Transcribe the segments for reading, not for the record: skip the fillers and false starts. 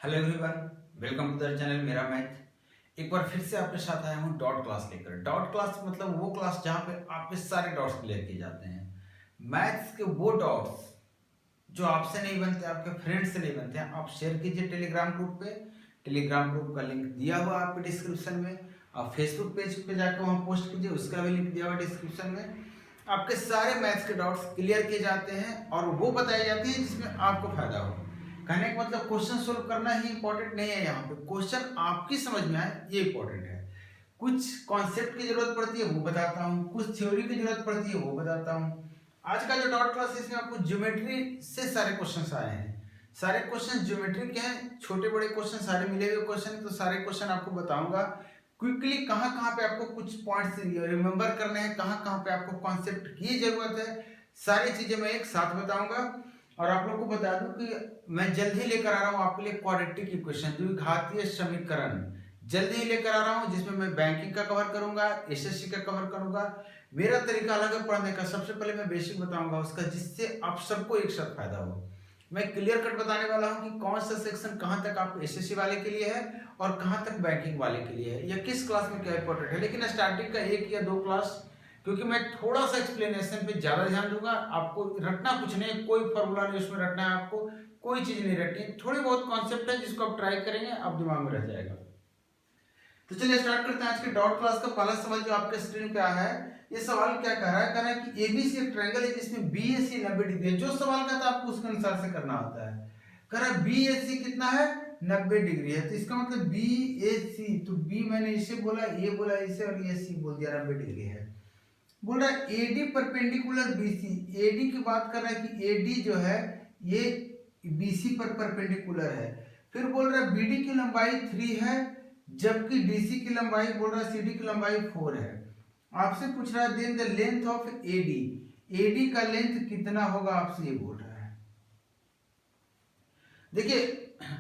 Hello everyone, welcome to the channel मेरा math. एक बार फिर से आपके साथ आया हूँ डॉट क्लास लेकर। डॉट क्लास मतलब वो क्लास जहाँ पे आपके सारे डॉट्स क्लियर किए जाते हैं। मैथ्स के वो डॉट्स जो आपसे नहीं बनते, आपके फ्रेंड से नहीं बनते हैं, आप शेयर कीजिए टेलीग्राम ग्रुप पे। टेलीग्राम ग्रुप का लिंक दिया हुआ आपके डिस्क्रिप्शन में। आप फेसबुक पेज पे जाकर वहाँ पोस्ट कीजिए, उसका भी लिंक दिया हुआ डिस्क्रिप्शन में। आपके सारे मैथ्स के डॉट्स क्लियर किए जाते हैं और वो बताई जाती है जिसमें आपको फायदा हो। कहने का मतलब क्वेश्चन सोल्व करना ही इंपॉर्टेंट नहीं है, यहाँ पे क्वेश्चन आपकी समझ में आए ये इंपॉर्टेंट है। कुछ कॉन्सेप्ट की जरूरत पड़ती है वो बताता हूँ, कुछ थ्योरी की जरूरत पड़ती है वो बताता हूँ। आज का जो डॉट क्लास है इसमें आपको ज्योमेट्री से सारे क्वेश्चंस आए हैं। सारे क्वेश्चन ज्योमेट्री के हैं, छोटे बड़े क्वेश्चन सारे मिले हुए क्वेश्चन, तो सारे क्वेश्चन आपको बताऊंगा क्विकली कहाँ कहाँ पे आपको कुछ पॉइंट्स रिमेंबर करने हैं, कहाँ कहाँ पे आपको कॉन्सेप्ट की जरूरत है। सारी चीजें मैं एक साथ बताऊंगा। और आप लोग को बता दूं कि मैं जल्द ही लेकर आ रहा हूँ आपके लिए क्वाड्रेटिक इक्वेशन, द्विघातीय समीकरण जल्दी ही लेकर आ रहा हूँ, जिसमें मैं बैंकिंग का कवर करूंगा, एसएससी का कवर करूंगा। मेरा तरीका अलग है पढ़ने का। सबसे पहले मैं बेसिक बताऊंगा उसका, जिससे आप सबको एक साथ फायदा हो। मैं क्लियर कट बताने वाला हूँ कि कौन सा सेक्शन कहाँ तक आप एसएससी वाले के लिए है और कहाँ तक बैंकिंग वाले के लिए है, या किस क्लास में क्या इंपॉर्टेंट है। लेकिन स्टार्टिंग का 1 या 2 क्लास, क्योंकि मैं थोड़ा सा एक्सप्लेनेशन पे ज्यादा ध्यान दूंगा। आपको रटना कुछ नहीं, कोई फॉर्मूला नहीं उसमें रटना है, आपको कोई चीज नहीं रटनी। थोड़ी बहुत कॉन्सेप्ट है जिसको आप ट्राई करेंगे, आप दिमाग में रह जाएगा। तो चलिए स्टार्ट करते हैं आज के डॉट क्लास का पहला सवाल जो आपके स्क्रीन पे आया है। ये सवाल क्या कह रहा है? कह रहा है कि एबीसी एक ट्रायंगल है जिसमें बीएसी 90 डिग्री है। जो सवाल का था आपको उसके अनुसार से करना होता है। कह रहा है बीएसी कितना है? 90 डिग्री है। तो इसका मतलब बीएसी, तो बी मैंने इसे बोला, ए बोला इसे, और ये सी बोल दिया, 90 डिग्री है। बोल रहा है एडी परपेंडिकुलर बीसी। एडी की बात कर रहा है कि एडी जो है ये बीसी पर परपेंडिकुलर है। फिर बोल रहा है बीडी की लंबाई 3 है, जबकि डीसी की लंबाई बोल रहा है सीडी की लंबाई 4 है। आपसे पूछ रहा है then the length of AD, AD का लेंथ कितना होगा, आपसे ये बोल रहा है। देखिए,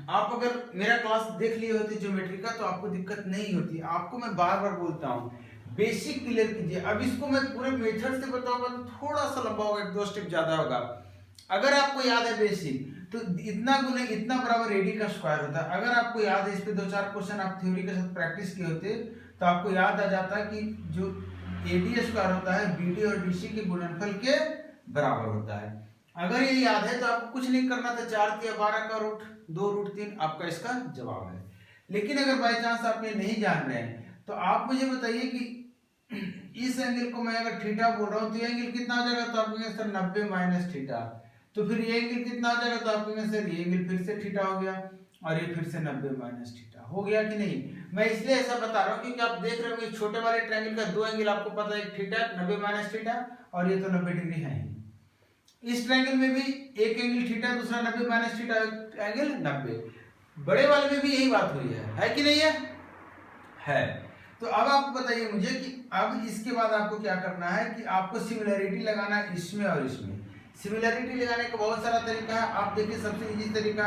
आप अगर मेरा क्लास देख लिए होते ज्योमेट्री का तो आपको दिक्कत नहीं होती। आपको मैं बार बार बोलता हूँ बेसिक क्लियर कीजिए। अब इसको मैं पूरे मेथड से बताऊंगा तो थोड़ा सा लंबा होगा, 1-2 स्टेप ज्यादा होगा। अगर आपको याद है बेसिक, तो इतना गुना इतना बराबर एडी का स्क्वायर होता है। अगर आपको याद है, इस पे 2-4 क्वेश्चन आप थ्योरी के साथ प्रैक्टिस किए होते तो आपको याद आ जाता कि जो एडी स्क्वायर होता है बीडी और डीसी के गुणनफल के बराबर होता है। अगर ये याद है तो आपको कुछ नहीं करना था, 4 या 12 का रूट 2 रूट 3 आपका इसका जवाब है। लेकिन अगर बाई चांस आप ये नहीं जान रहे हैं तो आप मुझे बताइए कि इस एंगल को मैं अगर थीटा बोल रहा हूं तो ये एंगल कितना आ जाएगा? तो आप कहेंगे सर 90 माइनस थीटा। तो फिर ये एंगल कितना आ जाएगा? तो आप कहेंगे सर ये एंगल फिर से थीटा हो गया, और ये फिर से 90 माइनस थीटा हो गया कि नहीं? मैं इसलिए ऐसा बता रहा हूँ क्योंकि आप देख रहे हो कि छोटे वाले ट्रायंगल का 2 एंगल आपको पता है, एक थीटा 90 माइनस थीटा, और ये तो 90 डिग्री है ही। इस ट्रायंगल में भी एक एंगल थीटा, दूसरा 90 माइनस थीटा, एंगल 90। बड़े वाले में भी यही बात हुई है कि नहीं है? तो अब आप बताइए मुझे कि अब इसके बाद आपको क्या करना है कि आपको सिमिलरिटी लगाना है इसमें और इसमें। सिमिलरिटी लगाने का बहुत सारा तरीका है। आप देखिए सबसे इजी तरीका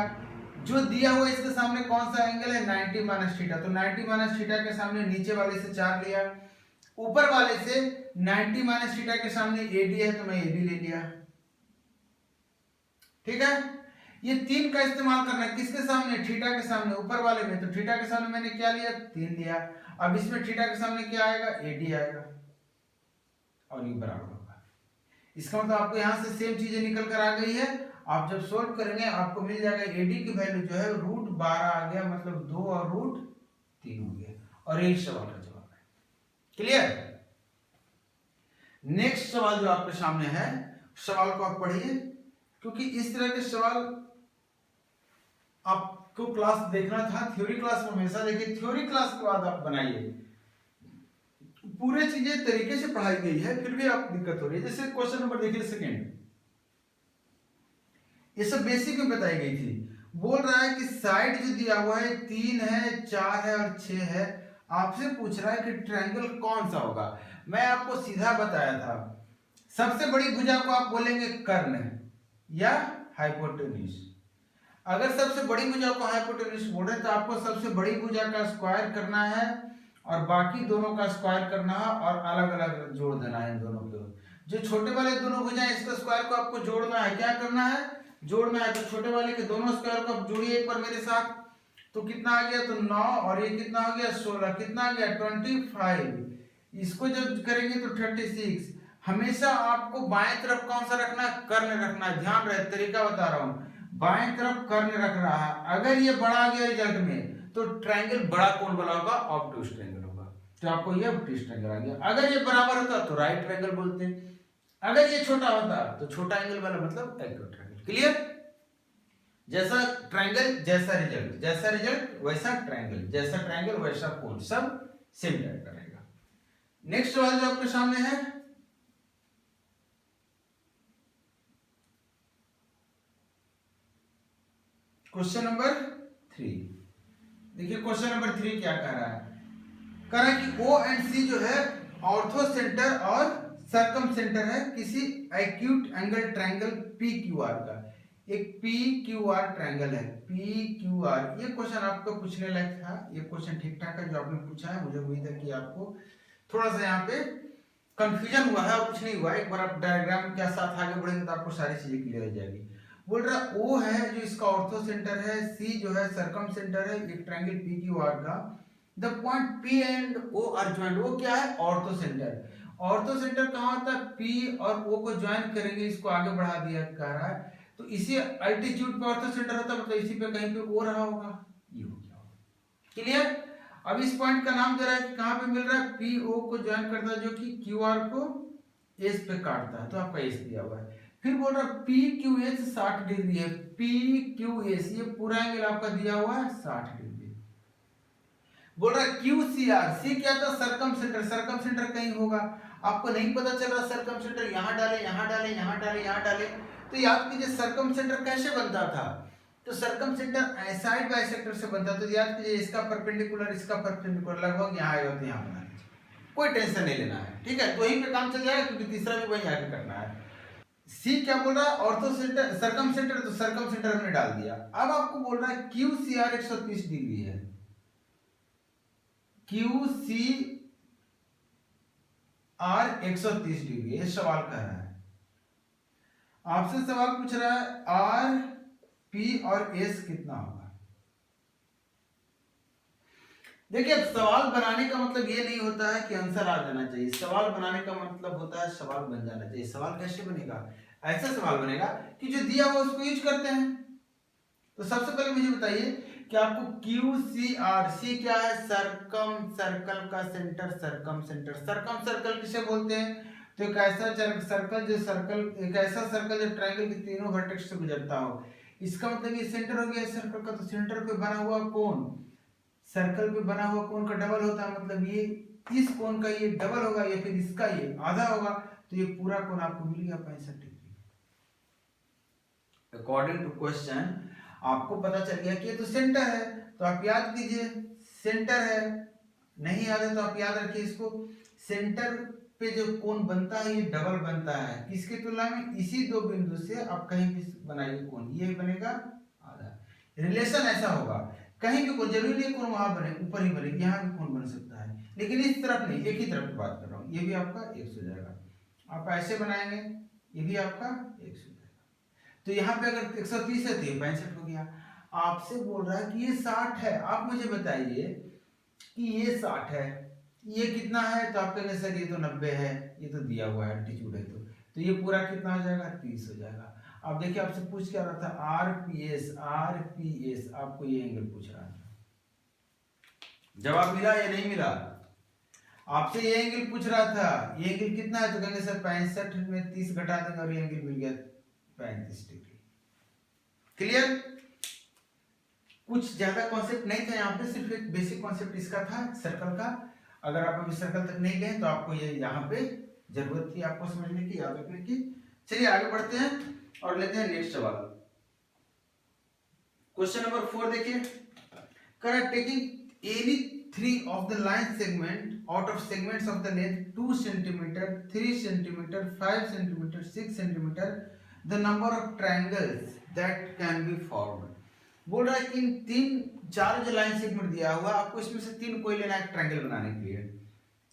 जो दिया हुआ इसके सामने कौन सा एंगल है? 90 माइनस थीटा। तो 90 माइनस थीटा के सामने नीचे वाले से 4 लिया, ऊपर वाले से 90 माइनस थीटा के सामने एडी है तो मैं एडी ले लिया। ठीक है, ये 3 का इस्तेमाल करना है किसके सामने? थीटा के सामने, ऊपर वाले में। तो थीटा के सामने मैंने क्या लिया? 3 लिया। अब इसमें थीटा के सामने क्या आएगा? एडी आएगा, और ये बराबर होगा। इसका मतलब आपको यहां से सेम चीजें निकल कर आ गई है। आप जब सोल्व करेंगे आपको मिल जाएगा एडी की वैल्यू जो है √12 आ गया, मतलब 2 और √3 हो गया, और यही सवाल का जवाब है। क्लियर? नेक्स्ट सवाल जो आपके सामने है, सवाल को आप पढ़िए, क्योंकि इस तरह के सवाल आपको क्लास देखना था। थ्योरी क्लास में हमेशा देखिए, थ्योरी क्लास के बाद आप बनाइए। पूरे चीजें तरीके से पढ़ाई गई है, फिर भी आपको दिक्कत हो रही है। जैसे क्वेश्चन नंबर देखिए सेकंड, ये सब बेसिक में बताई गई थी। बोल रहा है कि साइड जो दिया हुआ है 3 है, 4 है और 6 है। आपसे पूछ रहा है कि ट्रायंगल कौन सा होगा। मैं आपको सीधा बताया था, सबसे बड़ी भुजा को आप बोलेंगे कर्ण या हाइपोटेन्यूज। अगर सबसे बड़ी भुजा को हाइपोटेन्यूज बोल रहे तो आपको सबसे बड़ी भुजा का स्क्वायर करना है और बाकी दोनों का स्क्वायर करना है, और अलग अलग जोड़ देना है इन दोनों को। जो छोटे वाले दोनों भुजाएं इसका स्क्वायर को आपको जोड़ना है। क्या करना है? जोड़ना है। तो छोटे वाले के दोनों स्क्वायर को आप जोड़िए एक बार मेरे साथ। तो कितना आ गया, तो 9 और ये कितना हो गया 16, कितना आ गया 25, इसको जब करेंगे तो 36। हमेशा आपको बाएं तरफ कौन सा रखना है, कर्ण रखना है, ध्यान रहे, तरीका बता रहा हूं, बाएं तरफ कर्ण रख रहा है। अगर ये बड़ा आ गया रिजल्ट में तो ट्रायंगल बड़ा कौन बना होगा, ऑब्टयूज ट्रायंगल होगा, तो आपको ये ऑब्टयूज ट्रायंगल आ गया। अगर ये बराबर होता तो राइट ट्रायंगल बोलते हैं, अगर ये छोटा होता तो छोटा एंगल वाला मतलब एक्यूट ट्रायंगल। क्लियर? जैसा ट्रायंगल जैसा रिजल्ट, जैसा रिजल्ट वैसा ट्रायंगल, जैसा ट्रायंगल वैसा कोण, सब सेम टाइप का रहेगा। नेक्स्ट सवाल जो आपके सामने है, क्वेश्चन नंबर 3। देखिए क्वेश्चन नंबर 3 क्या कह रहा है, कह रहा है कि O एंड C जो है ऑर्थो सेंटर और सरकम सेंटर है किसी एक्यूट एंगल ट्रायंगल PQR का। एक PQR ट्रायंगल है, PQR। ये क्वेश्चन आपको पूछने लायक था, ये क्वेश्चन ठीक ठाक है जो आपने पूछा है। मुझे उम्मीद है कि आपको थोड़ा सा यहाँ पे कंफ्यूजन हुआ है और कुछ नहीं हुआ। एक बार आप डायग्राम के साथ आगे बढ़ेंगे तो आपको सारी चीजें क्लियर हो जाएगी। बोल रहा O है जो इसका ऑर्थो सेंटर है, C जो है सरकम सेंटर है एक ट्रायंगल PQR का। The point P and O are joint. वो क्या है, ऑर्थो सेंटर। ऑर्थो सेंटर कहाँ होता है, P और O को ज्वाइन करेंगे, इसको आगे बढ़ा दिया कह रहा है, तो इसी अल्टीट्यूड पे ऑर्थो सेंटर होता है, मतलब इसी पे कहीं पे O रहा होगा, ये हो गया। क्लियर? अब इस पॉइंट का नाम दे रहा है कि कहां पे मिल रहा है, PO को ज्वाइन करता है जो कि QR को S पे काटता है, तो आपका S दिया हुआ है। फिर बोल रहा है PQS 60 डिग्री है, PQS ये पूरा एंगल आपका दिया हुआ है 60 डिग्री। बोल रहा है QCR, C क्या था, सरकम सेंटर। सरकम सेंटर कहीं होगा, आपको नहीं पता चल रहा सरकम सेंटर, यहां डाले यहां डाले यहां डाले यहां डाले, तो याद कीजिए सरकम सेंटर कैसे बनता था, तो सरकम सेंटर साइड बाइसेक्टर से बनता है। तो याद कीजिए इसका परपेंडिकुलर इसका परपेंडिकुलर लगभग यहाँ आएगा तो यहाँ बना लीजिए, कोई टेंशन नहीं लेना है, ठीक है। तो वहीं पे काम चल जाएगा क्योंकि तीसरा भी वहीं आगे करना है। सी क्या बोल रहा है, ऑर्थो सेंटर सरकम सेंटर, तो सरकम सेंटर हमने डाल दिया। अब आपको बोल रहा है QCR 130 डिग्री है, QCR 130 डिग्री, ये सवाल कर रहा है आपसे, सवाल पूछ रहा है R P और S कितना होगा। देखिए सवाल बनाने का मतलब ये नहीं होता है कि आंसर आ जाना चाहिए, सवाल बनाने का मतलब होता है सवाल बन जाना चाहिए। सवाल कैसे बनेगा, ऐसा सवाल बनेगा कि जो दिया हुआ उसको यूज करते हैं। तो सबसे पहले मुझे बताइए कि आपको QCR, C क्या है, सरकम सर्कल का सेंटर, सरकम सेंटर। सरकम सर्कल किसे बोलते हैं, तो एक ऐसा सर्कल जो सर्कल, एक ऐसा सर्कल जो ट्रायंगल के तीनों वर्टेक्स से गुजरता हो, इसका मतलब ये सेंटर हो गया सर्कल का। तो सेंटर पे बना हुआ कोण, सर्कल पे बना हुआ कोण का डबल होता है, मतलब ये इस कोण का ये डबल होगा या फिर इसका ये आधा होगा, तो ये पूरा कोण आपको मिल गया 65 डिग्री। अकॉर्डिंग टू क्वेश्चन आपको पता चल गया कि ये तो सेंटर है, तो आप याद कीजिए सेंटर है। नहीं याद है तो आप याद रखिए इसको, सेंटर पे जो कोण बनता है ये डबल बनता है, किसकी तुलना में, इसी दो बिंदु से आप कहीं भी बनाइए कोण, ये बनेगा आधा। रिलेशन ऐसा होगा, कहीं भी कोण, जरूरी नहीं कोण वहां बने, ऊपर ही बने, यहाँ भी कोण बन सकता है, लेकिन इस तरफ नहीं, एक ही तरफ की बात कर रहा हूँ। ये भी आपका 100 हो जाएगा। आप ऐसे बनाएंगे, ये भी आपका 100 हो जाएगा। तो यहाँ पे अगर 130 है तो ये 65 हो गया। आपसे बोल रहा है कि ये 60 है, आप मुझे बताइए कि ये 60 है, ये कितना है, तो आप कहेंगे सर ये तो 90 है, ये तो दिया हुआ है एल्टीट्यूड है, तो ये पूरा कितना हो जाएगा, 30 हो जाएगा। अब देखिए आपसे पूछ क्या रहा था, RPS, RPS आपको ये एंगल पूछ रहा था, जवाब मिला या नहीं मिला, आपसे ये एंगल पूछ रहा था, ये एंगल कितना है, तो कहेंगे सर 65 में 30 घटा देंगे और ये एंगल मिल गया 35 डिग्री। क्लियर? कुछ ज्यादा कॉन्सेप्ट नहीं था यहाँ पे, सिर्फ एक बेसिक कॉन्सेप्ट इसका था सर्कल का। अगर आप अभी सर्कल तक नहीं गए तो आपको ये यहाँ पे जरूरत थी आपको समझने की, याद रखने की। चलिए आगे बढ़ते हैं और लेते हैं नेक्स्ट सवाल। क्वेश्चन नंबर 4 देखिए, correct taking any 3 of the line segment out of segments of the length 2 centimeter, 3 centimeter, 5 centimeter, 6 centimeter, the number of triangles that can be formed। बोल रहा है कि इन 4 जो लाइन सेगमेंट दिया हुआ आपको इसमें से 3 कोई लेना है ट्रायंगल बनाने के लिए,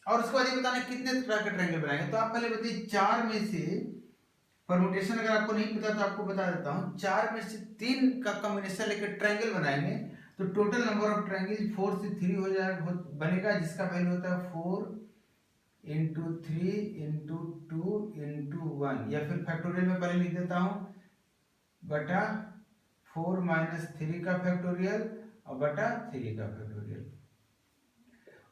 और उसके बाद ये बताना कितने तरह के ट्रायंगल बनाएंगे। तो आप पहले बताइए 4 में से परमुटेशन अगर आपको नहीं पता तो आपको बता देता हूं, 4 में से 3 का कॉम्बिनेशन लेकर ट्रायंगल बनाएंगे तो टोटल नंबर ऑफ ट्रायंगल 4 से 3 हो जाएगा, बनेगा, जिसका वैल्यू होता है 4 इंटू 3 इंटू 2 इंटू 1, या फिर फैक्टोरियल में पहले लिख देता हूँ बटा 4 माइनस 3 का फैक्टोरियल और बटा 3 का फैक्टोरियल।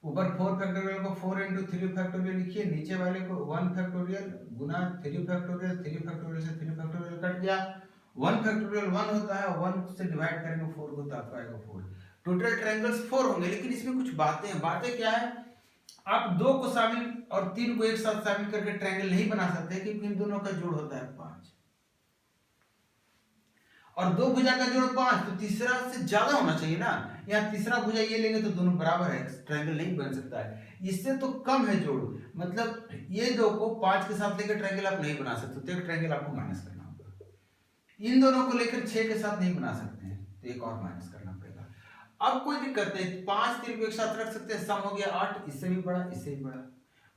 ऊपर 4 फैक्टोरियल को 4 इंटू 3 फैक्टोरियल लिखिए, नीचे वाले को 1 फैक्टोरियल गुना 3 फैक्टोरियल, 3 फैक्टोरियल से 3 फैक्टोरियल कट गया, 1 फैक्टोरियल 1 होता है, 1 से डिवाइड करेंगे 4 को तो आपका आएगा 4। टोटल ट्रायंगल्स 4 होंगे, लेकिन इसमें कुछ बातें हैं। बातें क्या है, आप 2 को शामिल और 3 को एक साथ शामिल करके ट्रायंगल नहीं बना सकते, क्योंकि इन दोनों का जोड़ होता है 5, और 2 भुजा का जोड़ 5, तो तीसरा से ज्यादा होना चाहिए ना। यहाँ तीसरा भुजा ये लेंगे तो दोनों बराबर है, ट्रायंगल नहीं बन सकता है, इससे तो कम है जोड़, मतलब ये 2 को 5 के साथ लेकर ट्रायंगल आप नहीं बना सकते, तो एक ट्रायंगल आपको माइनस करना होगा। इन दोनों को लेकर 6 के साथ नहीं बना सकते हैं, तो एक और माइनस करना पड़ेगा। अब कोई दिक्कत नहीं, 5 3 को एक साथ रख सकते हैं, सम हो गया 8, इससे भी बड़ा इससे भी बड़ा,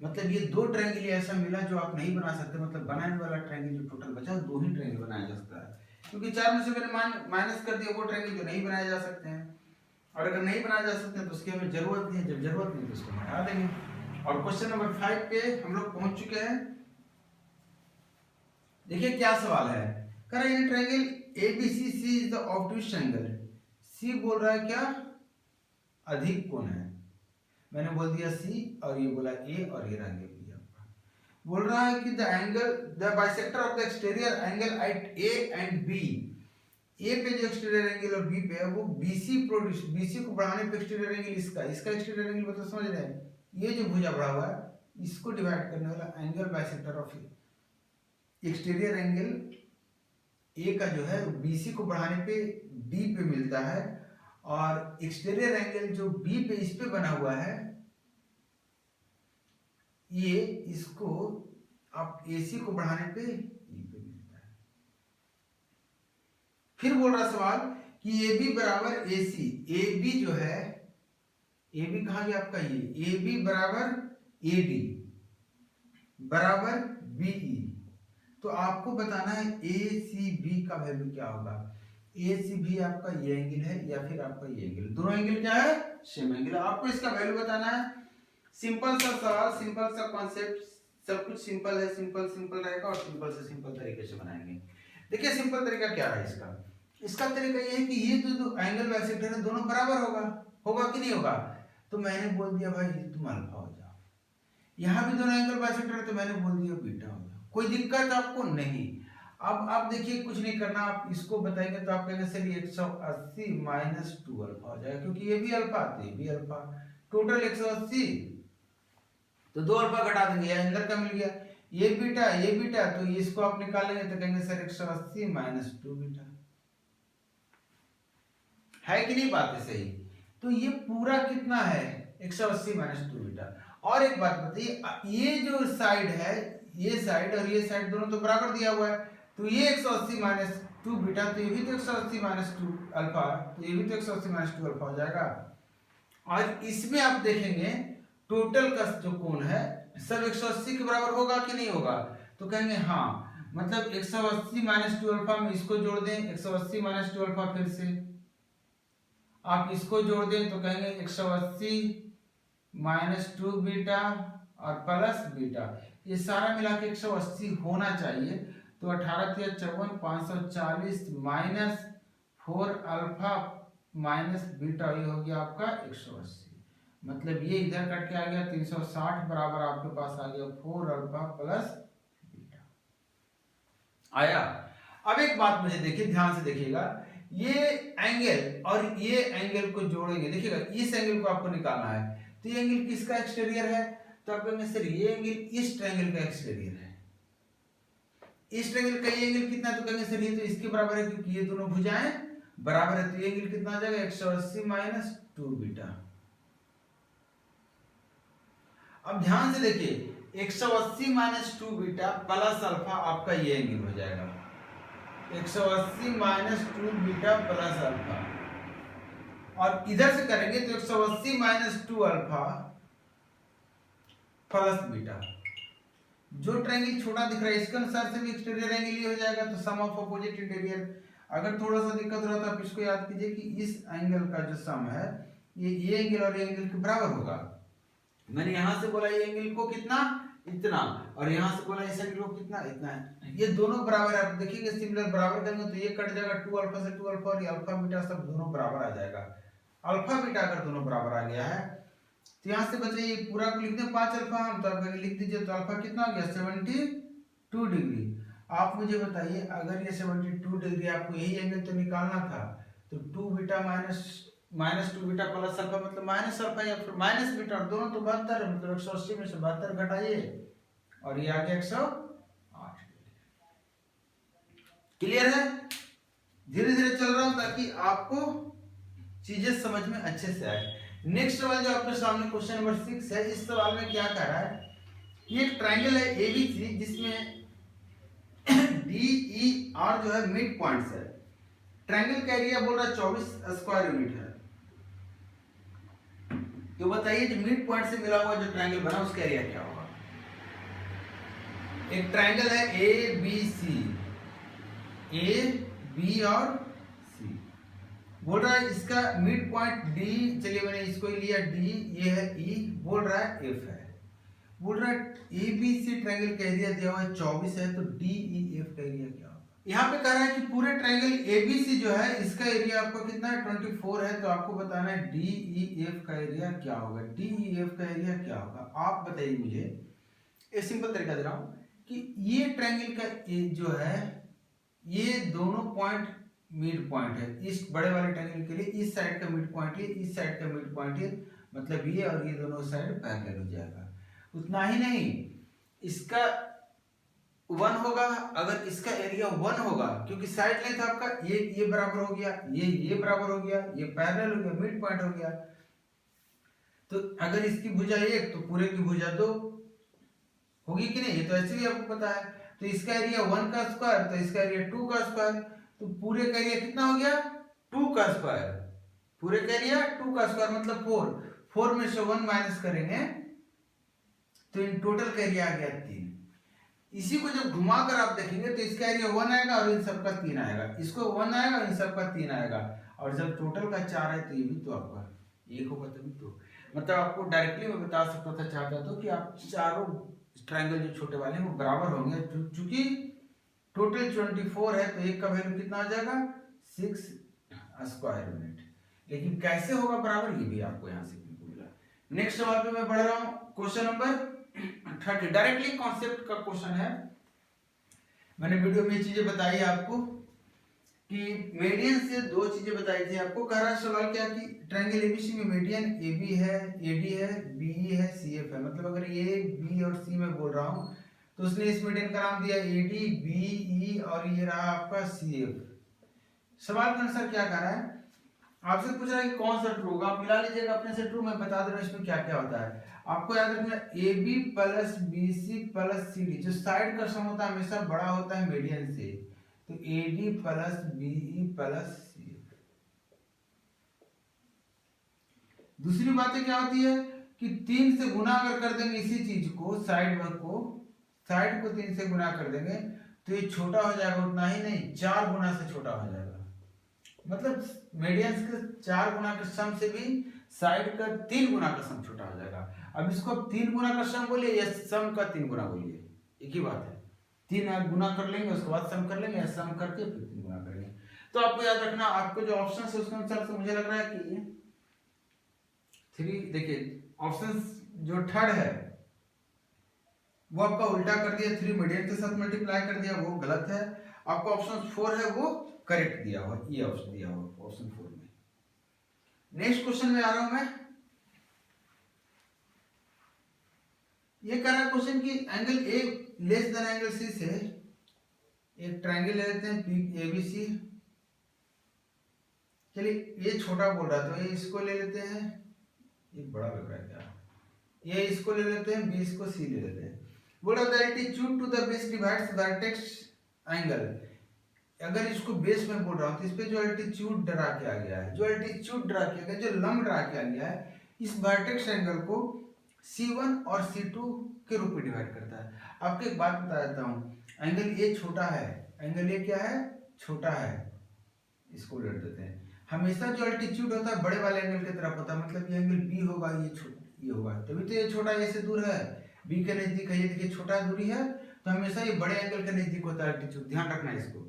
मतलब ये 2 ट्रायंगल ऐसा मिला जो आप नहीं बना सकते, मतलब बनाने वाला ट्रायंगल जो टोटल बचा 2 ही ट्रायंगल बनाया जा सकता है, क्योंकि 4 में से मैंने माइनस कर दिया वो ट्रायंगल जो नहीं बनाए जा सकते हैं, और अगर नहीं बनाए जा सकते हैं तो उसकी हमें जरूरत नहीं है, जब जरूरत नहीं तो उसको हटा देंगे। और क्वेश्चन नंबर 5 पे हम लोग पहुंच चुके हैं। देखिए क्या सवाल है, कह रहा है triangle ABC is the obtuse triangle, C बोल रहा है क्या, अधिक कोण है, मैंने बोल दिया सी और ये बोला ए और ये रह गया बी। बोल रहा है कि the angle the bisector of the exterior angle at A and B, A पे जो एक्सटीरियर एंगल और बी पे है वो बीसी प्रोड्यूस, बीसी को बढ़ाने पे एक्सटीरियर एंगल इसका एक्सटीरियर एंगल मतलब समझ रहे हैं, ये जो भुजा बढ़ा हुआ है इसको डिवाइड करने वाला angle bisector of exterior angle A का जो है बीसी को बढ़ाने पे डी पे मिलता है, और एक्सटीरियर एंगल जो बी पे इस पे बना हुआ है ये इसको आप AC को बढ़ाने पे E पे मिलता है। फिर बोल रहा सवाल कि AB बराबर AC, AB जो है AB कहा गया आपका, ये AB बराबर AD बराबर BE, तो आपको बताना है ACB का वैल्यू क्या होगा। ACB आपका ये एंगल है या फिर आपका ये एंगल, दोनों एंगल क्या है, सेम एंगल, आपको इसका वैल्यू बताना है। सिंपल सा सवाल, सिंपल सा कॉन्सेप्ट, सब कुछ सिंपल है, सिंपल सिंपल रहेगा और सिंपल से सिंपल तरीके से बनाएंगे। देखिए सिंपल तरीका क्या है इसका, इसका तरीका ये है कि ये जो एंगल बाइसेक्टर है दोनों बराबर होगा, होगा कि नहीं होगा, तो मैंने बोल दिया भाई तुम अल्फा हो जाओ, यहाँ भी दोनों एंगल बाइसेक्टर है तो मैंने बोल दिया बीटा हो जाओ, कोई दिक्कत आपको नहीं। अब आप देखिए कुछ नहीं करना, आप इसको बताएंगे तो आप कहेंगे सर 180 माइनस 2 अल्फा हो जाएगा, क्योंकि ये भी अल्फा तो ये भी अल्फा, टोटल 180, तो 2 अल्फा घटा देंगे, या अंदर का मिल गया, ये बीटा तो इसको आप निकालेंगे तो कहेंगे सर 180 माइनस 2 बीटा, है कि नहीं बात है सही। तो ये पूरा कितना है 180 माइनस 2 बीटा। और एक बात बताइए, ये जो साइड है, ये साइड और ये साइड दोनों तो बराबर दिया हुआ है, तो ये 180 माइनस 2 बीटा, तो ये भी तो 180 माइनस 2 अल्फा, तो ये भी तो 180 माइनस 2 अल्फा हो जाएगा। और इसमें आप देखेंगे टोटल का जो कोण है सब 180 के बराबर होगा कि नहीं होगा, तो कहेंगे हाँ, मतलब 180 माइनस 2 अल्फा में इसको जोड़ दें, 180 माइनस 2 अल्फा, फिर से आप इसको जोड़ दें तो कहेंगे 180 माइनस 2 बीटा और प्लस बीटा, ये सारा मिला के 180 होना चाहिए, तो 18 × 54 540 माइनस 4 अल्फा माइनस बीटा, ये हो गया आपका 180, मतलब ये इधर कट के आ गया 360 बराबर आपके पास आ गया 4 अल्फा प्लस बीटा आया। अब एक बात मुझे देखिए, ध्यान से देखिएगा, ये एंगल और ये एंगल को जोड़ेंगे, देखिएगा इस एंगल को आपको निकालना है, तो ये एंगल किसका एक्सटीरियर है, तो आप कहेंगे सर ये एंगल इस ट्रायंगल का एक्सटीरियर है, इस ट्रायंगल का ये एंगल कितना है, तो कहेंगे सर ये तो इसके बराबर है, क्योंकि ये दोनों भुजाएं बराबर है, तो ये एंगल कितना आ जाएगा 180 माइनस 2 बीटा। अब ध्यान से देखिए 180 माइनस 2 बीटा प्लस अल्फा आपका ये एंगल हो जाएगा, 180 माइनस 2 बीटा प्लस अल्फा, और इधर से करेंगे तो 180 माइनस 2 अल्फा प्लस बीटा, जो ट्रायंगल छोटा दिख रहा है इसके अनुसार से भी एक्सटीरियर एंगल ये हो जाएगा, तो सम ऑफ अपोजिट इंटीरियर, अगर थोड़ा सा दिक्कत हो रहा तो आप इसको याद कीजिए कि इस एंगल का जो सम है ये एंगल और ये एंगल के बराबर होगा। मैंने यहां से बोला ये एंगल को कितना, इतना, और यहां से बोला इस एंगल को कितना, इतना है। ये दोनों बराबर है, आप देखेंगे सिमिलर बराबर करेंगे तो ये कट जाएगा 2 अल्फा से 2 अल्फा, और ये अल्फा बीटा सब दोनों बराबर आ जाएगा। अल्फा बीटा अगर दोनों बराबर आ गया है तो यहाँ से बचे ये पूरा को लिख दें 5 अल्फा हम, तो आप लिख दीजिए तो अल्फा कितना हो गया 72 डिग्री। आप मुझे बताइए अगर ये 72 डिग्री आपको यही एंगल तो निकालना था तो 2 beta minus 2 beta plus alpha मतलब माइनस अल्फा या फिर माइनस बीटा, दोनों तो 72 है, मतलब 180 में से 72 घटाइए और ये आ गया 108। क्लियर है? धीरे धीरे चल रहा हूं ताकि आपको चीजें समझ में अच्छे से आए। नेक्स्ट सवाल जो आपके सामने क्वेश्चन नंबर 6 है, इस सवाल में क्या कह रहा है, ये एक ट्रायंगल है एबीसी जिसमें डी ई आर जो है मिड पॉइंट्स है। ट्रायंगल का एरिया बोल रहा है 24 स्क्वायर यूनिट है। तो बताइए जो मिड पॉइंट से मिला हुआ जो ट्रायंगल बना उसका एरिया क्या होगा। एक ट्रायंगल है A B C, A B और सी, बोल रहा है इसका मिड पॉइंट डी, चलिए मैंने इसको ही लिया डी, ये है ई, बोल रहा है एफ है। बोल रहा है ए बी सी ट्रायंगल का एरिया दिया हुआ है 24 है, तो डी ई एफ का एरिया क्या होगा। यहाँ पे कह रहा है कि पूरे ट्रायंगल एबीसी जो है इसका एरिया आपको कितना है 24 है, तो आपको बताना है डी ई एफ का एरिया क्या होगा। डी ई एफ का एरिया क्या होगा आप बताइए मुझे। एक सिंपल तरीका दे रहा हूं कि ये ट्रायंगल का जो है ये दोनों पॉइंट मिड पॉइंट है, इस बड़े वाले ट्रायंगल के लिए इस साइड का मिड पॉइंट है, इस साइड का मिड पॉइंट है, मतलब ये और ये दोनों साइड पैरेलल हो जाएगा। उतना ही नहीं, इसका 1 होगा, अगर इसका एरिया 1 होगा क्योंकि साइड लेंथ आपका ये बराबर हो गया, ये बराबर हो गया, ये पैरेलल हो गया, मिड पॉइंट हो गया। तो अगर इसकी भुजा 1 तो पूरे की भुजा 2 होगी कि नहीं, ये तो ऐसे भी आपको पता है। तो इसका एरिया 1 का स्क्वायर, तो इसका एरिया 2 का स्क्वायर, तो पूरे का एरिया कितना हो गया 2 का स्क्वायर, पूरे का एरिया 2 का स्क्वायर मतलब 4 में से 1 माइनस करेंगे तो इन टोटल का एरिया आ गया 3। इसी को जब घुमाकर आप देखेंगे तो इसका एरिया 1 आएगा और इन सबका 3 आएगा, इसको 1 आएगा इन सबका 3 आएगा, और जब टोटल का 4 है तो ये भी तो आपका 1 होगा तभी तो। मतलब आपको डायरेक्टली मैं बता सकता था, चाहता तो कि आप चारों ट्रायंगल जो छोटे वाले हैं वो बराबर होंगे, चूंकि टोटल 24 है तो एक का वैल्यू कितना आ जाएगा 6 स्क्वायर यूनिट। लेकिन कैसे होगा बराबर ये भी आपको यहाँ से मिला। नेक्स्ट सवाल पे मैं बढ़ रहा हूँ, क्वेश्चन नंबर 30 डायरेक्टली कॉन्सेप्ट का क्वेश्चन है। मैंने वीडियो में चीजें बताई आपको कि मीडियन से 2 चीजें बताई थी आपको। कह रहा है सवाल क्या कि ट्रायंगल एबीसी में मीडियन एबी है, एडी है, बीई है, सीएफ है। मतलब अगर ए बी और सी में बोल रहा हूं तो उसने इस मीडियन का नाम दिया एडी, बीई और ये रहा आपका सीएफ। सवाल के अनुसार क्या कह रहा है, आपसे पूछ रहा है कि कौन सा ट्रू होगा, आप मिला लीजिएगा अपने से ट्रू। मैं बता दे रहा हूं इसमें क्या क्या होता है। आपको याद रखना A B plus B C plus C D, जो साइड का सम होता है हमेशा बड़ा होता है मीडियन से, तो A D plus B E plus C. दूसरी बातें क्या होती है कि 3 से गुना अगर कर देंगे इसी चीज को, साइड को 3 से गुना कर देंगे तो ये छोटा हो जाएगा, उतना ही नहीं 4 गुना से छोटा हो जाएगा। मतलब मीडियंस के 4 गुना के सम से भी साइड का 3 गुना का सम छोटा हो जाएगा। अब इसको 3 गुना का सम बोलिए या सम का 3 गुना बोलिए, एक ही बात है। 3 गुना कर लेंगे उसके बाद सम कर लेंगे, या सम करके फिर 3 गुना करेंगे। तो आपको याद रखना, आपको जो ऑप्शन है उसके अनुसार से मुझे लग रहा है कि ये 3, देखिए ऑप्शन जो थर्ड है वो आपका उल्टा कर दिया, 3 मीडियन के साथ मल्टीप्लाई कर दिया, वो गलत है। आपका ऑप्शन 4 है वो करेक्ट दिया हुआ, ये ऑप्शन दिया हुआ ऑप्शन 4 में। नेक्स्ट क्वेश्चन में आ रहा हूं मैं। ये कह रहा है क्वेश्चन कि angle A less than angle C से एक ट्रायंगल ले लेते हैं पी एबीसी। चलिए ये छोटा बोल रहा है तो ये इसको ले लेते हैं, ये बड़ा लग रहा है क्या, ये इसको ले लेते हैं, बी इसको सी ले लेते हैं। बोला the altitude to the base divides vertex angle. अगर इसको बेस में बोल रहा हूं तो इस पे जो एल्टीट्यूड ड्रा किया गया है, जो एल्टीट्यूड ड्रा किया गया, जो लंब ड्रा किया गया है, इस वर्टेक्स एंगल को C1 और C2 के रूप में डिवाइड करता है। आपको एक बात बता देता हूं, एंगल ए छोटा है, एंगल ए क्या है छोटा है, इसको उलट देते हैं। हमेशा जो अल्टीट्यूड होता है बड़े वाले एंगल की तरफ होता है, मतलब ये एंगल बी होगा, ये होगा, तभी तो ये छोटा ए से दूर है, बी के नजदीक है, ये देखिए छोटा दूरी है, तो हमेशा ये बड़े एंगल के नजदीक होता है अल्टीट्यूड, ध्यान रखना इसको।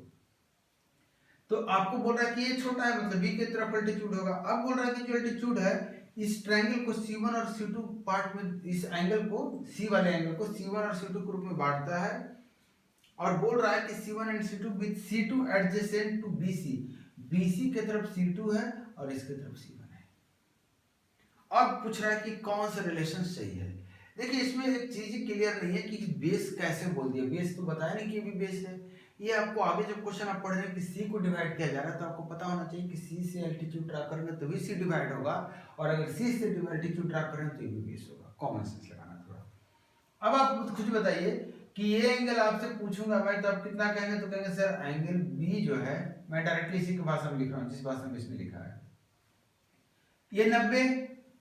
तो आपको बोल रहा है कि ये छोटा है मतलब बी की तरफ अल्टीट्यूड होगा। अब बोल रहा है कि जो अल्टीट्यूड है इस ट्रायंगल को C1 और C2 पार्ट में, इस एंगल को C वाले एंगल को C1 और C2 ग्रुप में बांटता है, और बोल रहा है कि C1 and C2 with C2 adjacent to BC, BC की तरफ C2 है और इसकी तरफ C1 है। अब पूछ रहा है कि कौन सा रिलेशन सही है। देखिए इसमें एक चीज क्लियर नहीं है कि बेस कैसे बोल दिया, बेस तो बताया नहीं कि भी बेस है। ये आपको आगे जब क्वेश्चन आप पढ़ रहे हैं कि C को डिवाइड किया जा रहा है तो आपको पता होना चाहिए कि C से एल्टीट्यूड ड्रा करेंगे तभी C डिवाइड होगा, और अगर C से एल्टीट्यूड ड्रा करें तो ये भी बेस होगा। कॉमन सेंस लगाना थोड़ा। अब आप खुद बताइए कि ये एंगल आपसे पूछूंगा मैं तो आप कितना कहेंगे, तो कहेंगे सर एंगल B जो है, मैं डायरेक्टली इसी की भाषा में लिख रहा हूँ जिस भाषा में इसमें लिखा है, ये 90,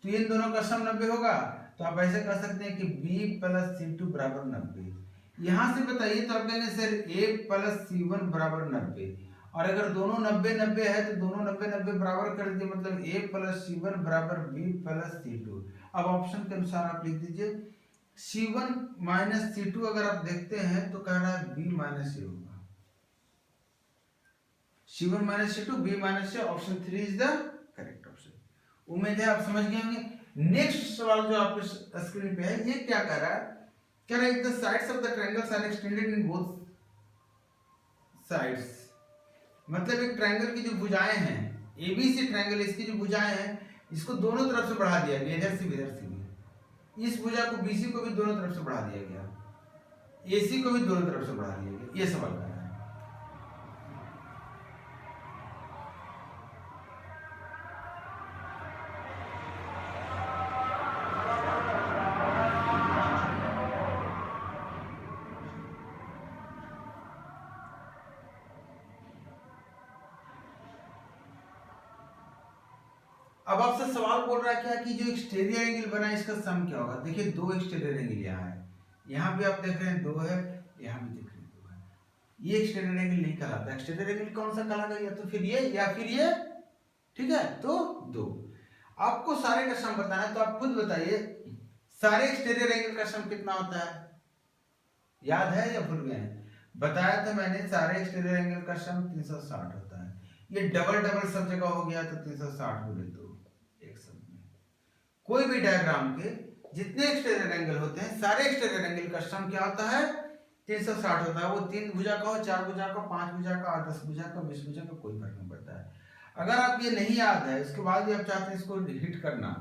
तो इन दोनों का सम 90 होगा, तो आप ऐसे कर सकते हैं कि B प्लस C2 बराबर 90। यहां से बताइए तो आप कहेंगे सर A प्लस C1 बराबर 90, और अगर दोनों 90 90 है तो दोनों 90 90 बराबर कर दीजिए, मतलब A प्लस C1 बराबर B प्लस C2। अब ऑप्शन के अनुसार आप लिख दीजिए C1 माइनस C2, अगर आप देखते हैं तो कह रहा है B माइनस C होगा, C1 minus C2 B minus C, option 3 is the correct option. उम्मीद है आप समझ गए होंगे। नेक्स्ट सवाल जो आपके स्क्रीन पे है, ये क्या कह रहा है, कह रहा है the sides of the triangles are extended in both sides, मतलब एक ट्रायंगल की जो भुजाएं हैं, ABC ट्रायंगल, इसकी जो भुजाएं हैं इसको दोनों तरफ से बढ़ा दिया गया, इधर से भी इधर से भी, इस भुजा को BC को भी दोनों तरफ से बढ़ा दिया गया, AC को भी दोनों तरफ से बढ़ा दिया गया। ये सवाल कर रहा है। अब आपसे सवाल बोल रहा है क्या कि जो एक्सटीरियर एंगल बना है इसका सम क्या होगा। देखिए दो एक्सटीरियर एंगल यहाँ है, यहाँ भी आप देख रहे हैं 2 है, यहाँ भी देख रहे हैं 2 है, ये एक्सटीरियर एंगल नहीं कहलाता। एक्सटीरियर एंगल कौन सा कहलाता, या तो फिर ये या फिर ये, ठीक है, तो 2। आपको सारे का सम बताना है, तो आप खुद बताइए सारे एक्सटीरियर एंगल का सम कितना होता है, याद है या भूल गए हैं? बताया था मैंने, सारे एक्सटीरियर एंगल का सम 360 होता है। ये डबल डबल सब जगह हो गया तो 360 गुणे 2 एक शब्द में। कोई भी डायग्राम के जितने एक्सटीरियर एंगल होते हैं, सारे एक्सटीरियर एंगल का सम क्या होता है, 360 होता है। वो 3 भुजा का हो, 4 भुजा का, 5 भुजा का, 10 भुजा का, 20 भुजा का, कोई फर्क नहीं पड़ता है। अगर आप ये नहीं याद है, उसके बाद भी आप चाहते हैं इसको हिट करना,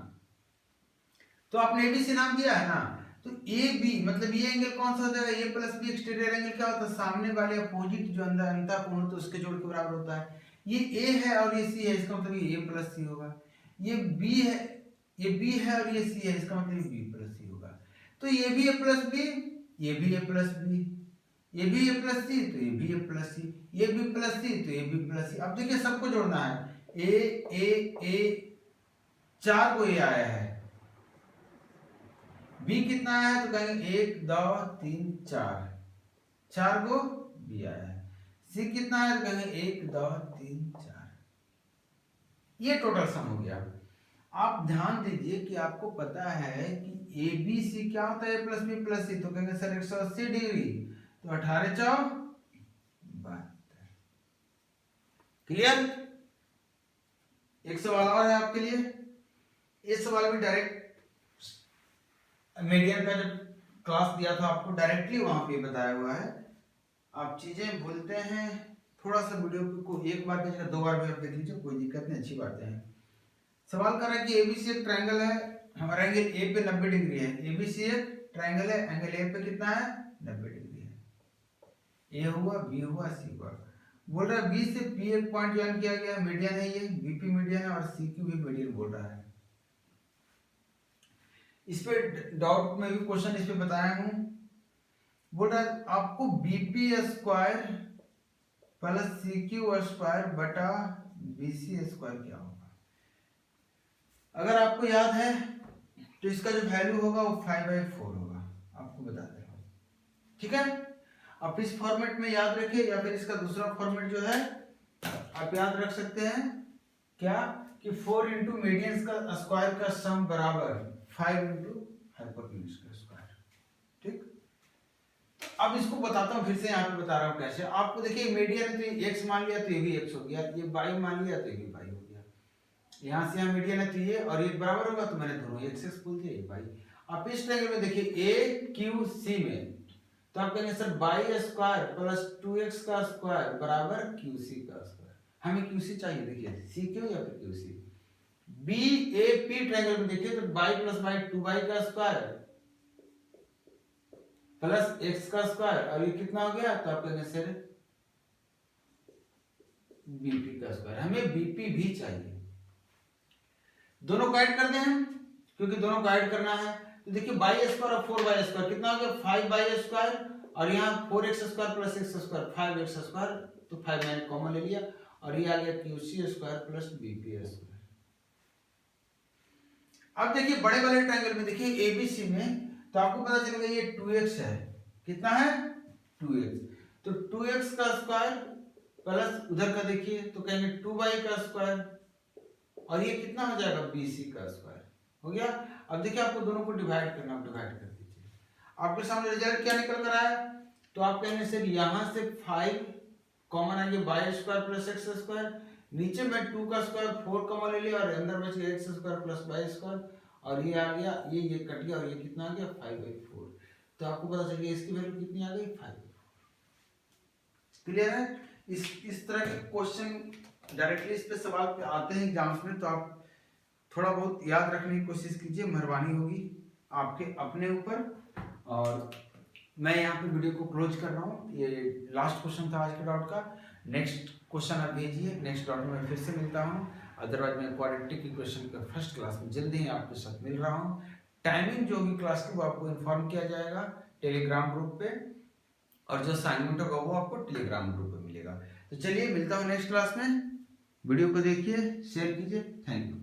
तो आपने ABC नाम दिया है ना, तो AB मतलब ये एंगल कौन सा हो जाएगा, A plus B exterior angle क्या होता है, सामने वाले अपोजिट जो अंदर अंतर कोण होता है उसके जोड़ के बराबर होता है। ये A है और ये C है, इसका मतलब ये A प्लस C होगा। ये B है, ये B है और ये C है, इसका मतलब ये B प्लस C होगा। तो ये भी A प्लस B, ये भी A प्लस B, ये भी A प्लस C, तो ये भी A प्लस C, ये B प्लस C, तो ये B प्लस C। अब देखिए सबको जोड़ना है, A 4 को ये आया है, B कितना आया है, तो कहेंगे 1 2 3 4, 4 को B आया है। C कितना आया, तो कहेंगे 1 2 3 4। ये टोटल सम हो गया। आप ध्यान दीजिए कि आपको पता है कि ABC क्या होता है, A plus B plus C, तो कहेंगे सर 180 डिग्री, तो 18 4 72। क्लियर? एक सवाल और है आपके लिए। ये सवाल भी डायरेक्ट मीडियन का जब क्लास दिया था आपको, डायरेक्टली वहां पे बताया हुआ है। आप चीजें भूलते हैं, थोड़ा सा वीडियो को एक बार की जगह 2 बार भी आप देख लीजिए, कोई दिक्कत नहीं, अच्छी बातें हैं। सवाल कर रहा है कि ABC एक ट्रायंगल है, हमारा एंगल A पे 90 डिग्री है। ABC एक ट्रायंगल है, एंगल A पे कितना है, 90 डिग्री है। A हुआ, B हुआ, C हुआ। बोल रहा है B से P एक पॉइंट ज्वाइन किया गया, मीडियन है ये, BP मीडियन है और CQ भी मीडियन बोल रहा है। इस पे डाउट में भी क्वेश्चन इस पे बताया हूं। बोल रहा है आपको BP square plus CQ square बटा BC स्क्वायर क्या होगा। अगर आपको याद है तो इसका जो वैल्यू होगा वो 5/4 होगा, आपको बता दे रहा हूं, ठीक है। आप इस फॉर्मेट में याद रखिए, या फिर इसका दूसरा फॉर्मेट जो है आप याद रख सकते हैं क्या कि 4 इंटू मीडियंस का स्क्वायर का सम बराबर 5 इंटू हाइपोटेन्यूज का स्क्वायर। ठीक, अब इसको बताता हूँ फिर से, यहाँ पे बता रहा हूँ कैसे। आपको देखिए मीडियन है तो ये x मान लिया तो ये भी x हो गया, ये y मान लिया तो ये भी y हो गया। यहाँ से यहाँ मीडियन है तो ये और ये बराबर होगा तो मैंने दोनों x बोल दिया, ये y। आप इस ट्रायंगल में देखिए ए क्यू सी में, तो आप कहेंगे sir y square plus 2x का स्क्वायर बराबर QC का स्क्वायर। हमें QC चाहिए, देखिए C क्यों या फिर QC। BAP ट्रायंगल में देखिए तो y प्लस y 2y का स्क्वायर प्लस x का स्क्वायर और ये कितना हो गया, तो आप कहेंगे सर BP का स्क्वायर। हमें BP भी चाहिए, दोनों को ऐड कर दें हम, क्योंकि दोनों को ऐड करना है। तो देखिए y स्क्वायर और 4y स्क्वायर कितना हो गया, 5y स्क्वायर और यहाँ 4x square plus x square 5x square, तो 5 मैंने कॉमन ले लिया और ये आ गया QC square plus BP square. अब देखिए बड़े वाले ट्रायंगल में देखिए ABC में, तो आपको पता चलेगा ये 2x है, कितना है 2x, तो 2x का स्क्वायर प्लस उधर का देखिए तो कहेंगे 2y का स्क्वायर और ये कितना हो जाएगा BC का स्क्वायर हो गया। अब देखिए आपको दोनों को डिवाइड करना, आप डिवाइड कर दीजिए, आपके सामने रिजल्ट क्या निकल कर आया, तो आप कहेंगे सर यहाँ से 5 कॉमन आएंगे y square plus x square, नीचे में 2 का स्क्वायर 4 कॉमन ले लिया और अंदर बच गया x square plus y square और ये आ गया, ये कट गया और ये कितना आ गया 5/4। तो आपको पता चल गया इसकी वैल्यू कितनी आ गई 5/4। क्लियर है। इस तरह के क्वेश्चन डायरेक्टली इस पे सवाल पे आते हैं एग्जाम्स में, तो आप थोड़ा बहुत याद रखने की कोशिश कीजिए, मेहरबानी होगी आपके अपने ऊपर। और मैं यहाँ पे वीडियो को क्लोज कर रहा हूँ, ये लास्ट क्वेश्चन था आज के डॉट का। नेक्स्ट क्वेश्चन आप भेजिए, नेक्स्ट डॉट में फिर से मिलता हूँ। अदरवाइज मैं क्वाड्रेटिक इक्वेशन का फर्स्ट क्लास में जल्दी ही आपके साथ मिल रहा हूँ। टाइमिंग जो होगी क्लास की वो आपको इन्फॉर्म किया जाएगा टेलीग्राम ग्रुप पे, और जो असाइनमेंट होगा वो आपको टेलीग्राम ग्रुप पे मिलेगा। तो चलिए मिलता हूँ नेक्स्ट क्लास में, वीडियो को देखिए, शेयर कीजिए, थैंक यू।